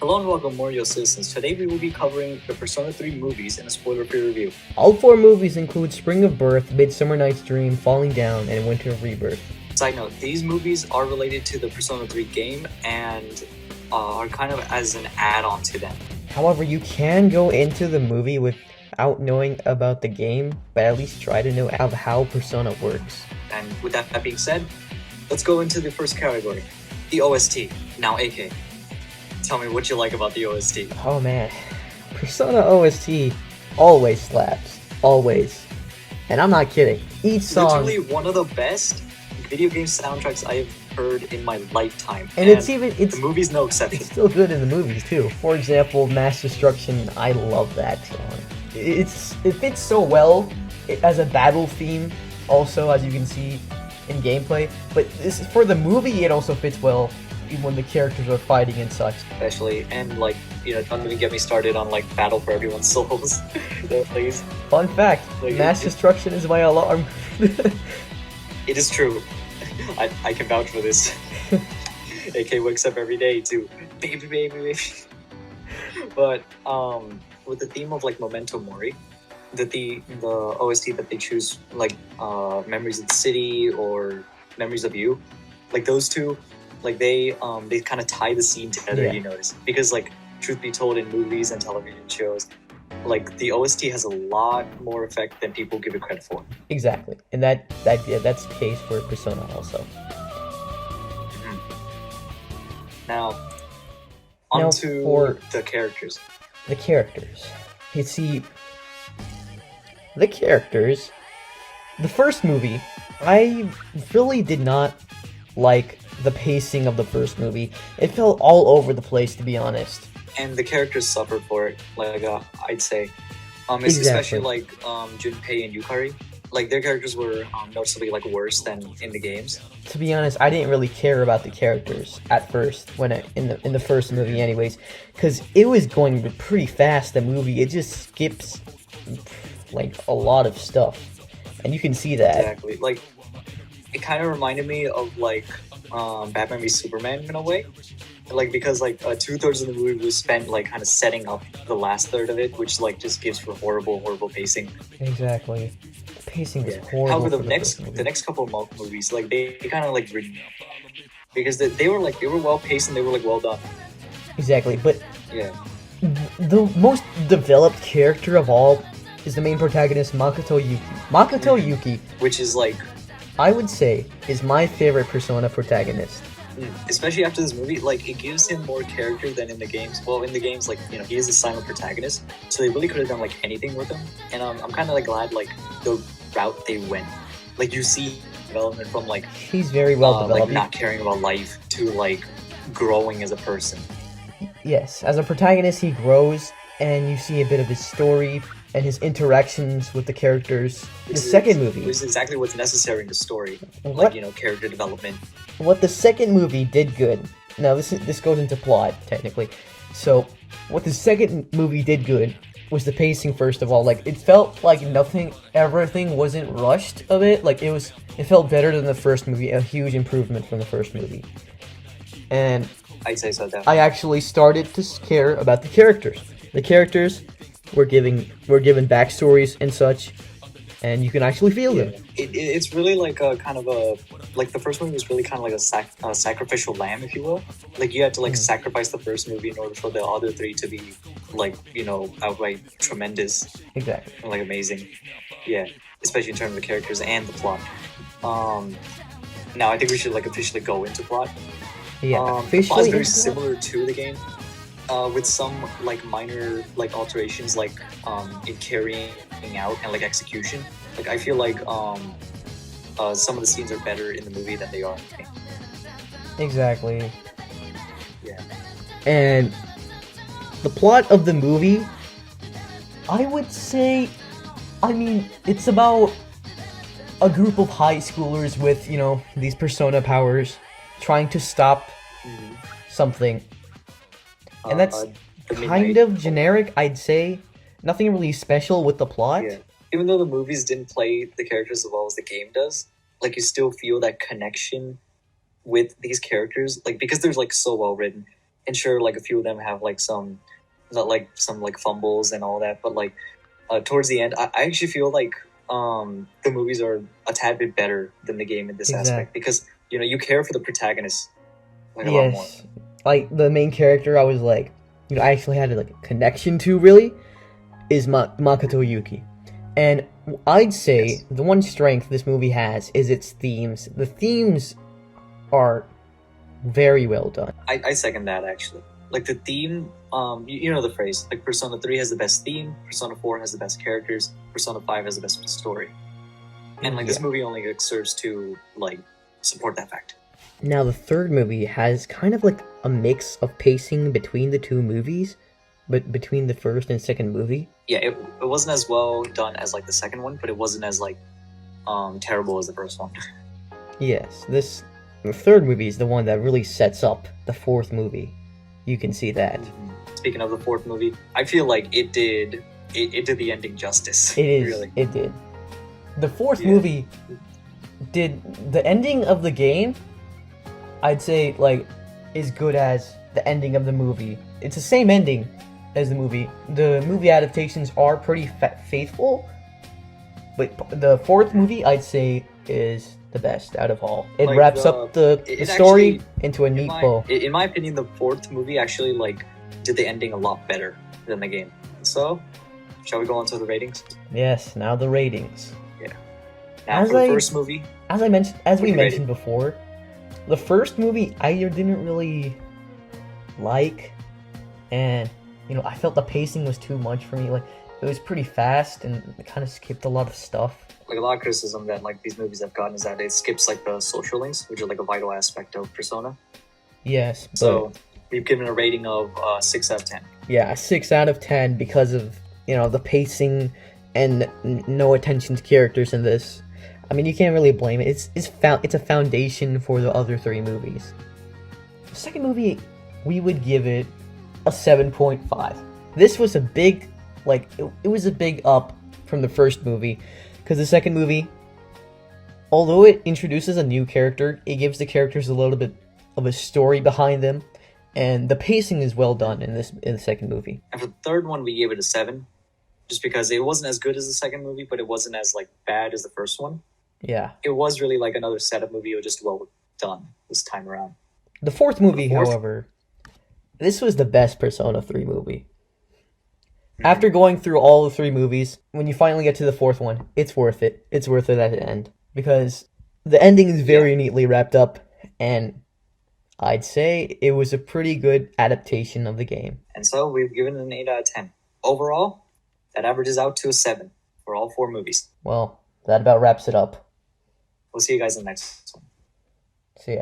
Hello and welcome, Morioh citizens. Today we will be covering the Persona 3 movies in a spoiler-free review. All four movies include Spring of Birth, Midsummer Night's Dream, Falling Down, and Winter of Rebirth. Side note, these movies are related to the Persona 3 game and are kind of as an add-on to them. However, you can go into the movie without knowing about the game, but at least try to know how Persona works. And with that being said, let's go into the first category, the OST. Now, AK, tell me what you like about the OST. Oh man, Persona OST always slaps. Always. And I'm not kidding. Each song... Literally one of the best video game soundtracks I have heard in my lifetime. And the movie's no exception. It's still good in the movies too. For example, Mass Destruction, I love that song. It fits so well as a battle theme, also, as you can see in gameplay. But for the movie, it also fits well when the characters are fighting and such. Especially, and like, don't even get me started on like Battle for Everyone's Souls. Please. Fun fact, Mass Destruction is my alarm. It is true. I can vouch for this. AK wakes up every day to baby. But with the theme of like Memento Mori, the OST that they choose, like Memories of the City or Memories of You, like those two, like they kind of tie the scene together. Yeah. You notice, because like truth be told, in movies and television shows, like the OST has a lot more effect than people give it credit for. Exactly, and that's the case for Persona also. Now, onto the characters. The characters. You see, the characters. The first movie, I really did not like the pacing of the first movie. It felt all over the place, to be honest. And the characters suffered for it, like I'd say. Exactly. Especially like Junpei and Yukari. Like their characters were noticeably like worse than in the games. To be honest, I didn't really care about the characters at first in the first movie, anyways, because it was going pretty fast. The movie, it just skips like a lot of stuff, and you can see that. Exactly. Like it kind of reminded me of like Batman v Superman in a way. Like, because like 2/3 of the movie was spent like kind of setting up the last third of it, which like just gives for horrible pacing. Exactly, the pacing is horrible. However, the next couple of movies, like they kind of like because they were well paced and they were like well done. Exactly, but yeah, the most developed character of all is the main protagonist, Makoto Yuki. Makoto Yuki, which is like, I would say, is my favorite Persona protagonist. Especially after this movie, like it gives him more character than in the games. Well, in the games, like he is a silent protagonist, so they really could have done like anything with him. And I'm kind of like glad like the route they went. Like you see development from like he's very well developed, like not caring about life to like growing as a person. Yes, as a protagonist, he grows, and you see a bit of his story and his interactions with the characters. The second movie is exactly what's necessary in the story, like character development. What the second movie did good. Now this goes into plot technically. So what the second movie did good was the pacing. First of all, like it felt like everything wasn't rushed of it. Like it felt better than the first movie. A huge improvement from the first movie. And I'd say so. I actually started to care about the characters. The characters were given backstories and such, and you can actually feel them. It's really like a kind of a like the first movie was really kind of like a sacrificial lamb, if you will. Like you had to like sacrifice the first movie in order for the other three to be like outright tremendous. Exactly. And like amazing. Yeah, especially in terms of the characters and the plot. Now I think we should like officially go into plot. Yeah, the plot is very similar to the game. With some like minor like alterations, like in carrying out and like execution. Like I feel like some of the scenes are better in the movie than they are in the game. Exactly. Yeah. And the plot of the movie, I would say, it's about a group of high schoolers with these persona powers trying to stop something. And that's kind of generic, I'd say. Nothing really special with the plot. Yeah. Even though the movies didn't play the characters as well as the game does, like you still feel that connection with these characters, like because they're like so well written. And sure, like a few of them have like some, not like some like fumbles and all that, but like towards the end, I actually feel like the movies are a tad bit better than the game in this aspect Exactly. because you care for the protagonist like a lot more. Yes. Like the main character, I was like, I actually had like a connection to really is Makoto Yuki, and I'd say Yes. the one strength this movie has is its themes. The themes are very well done. I second that actually. Like the theme, you know the phrase. Like Persona 3 has the best theme, Persona 4 has the best characters, Persona 5 has the best story. And like this movie only like, serves to like support that fact. Now the third movie has kind of like a mix of pacing between the two movies, but between the first and second movie. Yeah, it wasn't as well done as like the second one, but it wasn't as like terrible as the first one. Yes, the third movie is the one that really sets up the fourth movie. You can see that. Speaking of the fourth movie, I feel like it did the ending justice. It is. Really. It did. The fourth movie did the ending of the game. I'd say like as good as the ending of the movie. It's the same ending as the movie. The movie adaptations are pretty faithful, but the fourth movie I'd say is the best out of all. It Like, wraps up the story actually, into a neat bow. In my opinion, the fourth movie actually like did the ending a lot better than the game. So, shall we go on to the ratings? Yes. Now the ratings. Now As for the I- first movie, As I mentioned, as What we do you rate mentioned before, the first movie I didn't really like, and I felt the pacing was too much for me. Like it was pretty fast, and it kind of skipped a lot of stuff. like a lot of criticism that like these movies have gotten is that it skips like the social links, which are like a vital aspect of Persona. Yes, but So we've given a rating of 6 out of 10. yeah, a 6 out of 10 because of the pacing and no attention to characters in this. I mean, you can't really blame it. It's a foundation for the other three movies. The second movie, we would give it a 7.5. This was a big, it was a big up from the first movie, because the second movie, although it introduces a new character, it gives the characters a little bit of a story behind them, and the pacing is well done in the second movie. And for the third one, we gave it a 7, just because it wasn't as good as the second movie, but it wasn't as like bad as the first one. Yeah. It was really like another setup movie. It was just well done this time around. The fourth movie, The fourth- however, this was the best Persona 3 movie. After going through all the three movies, when you finally get to the fourth one, it's worth it. It's worth it at the end. Because the ending is very neatly wrapped up, and I'd say it was a pretty good adaptation of the game. And so we've given it an 8 out of 10. Overall, that averages out to a 7 for all 4 movies. Well, that about wraps it up. We'll see you guys in the next one. See ya.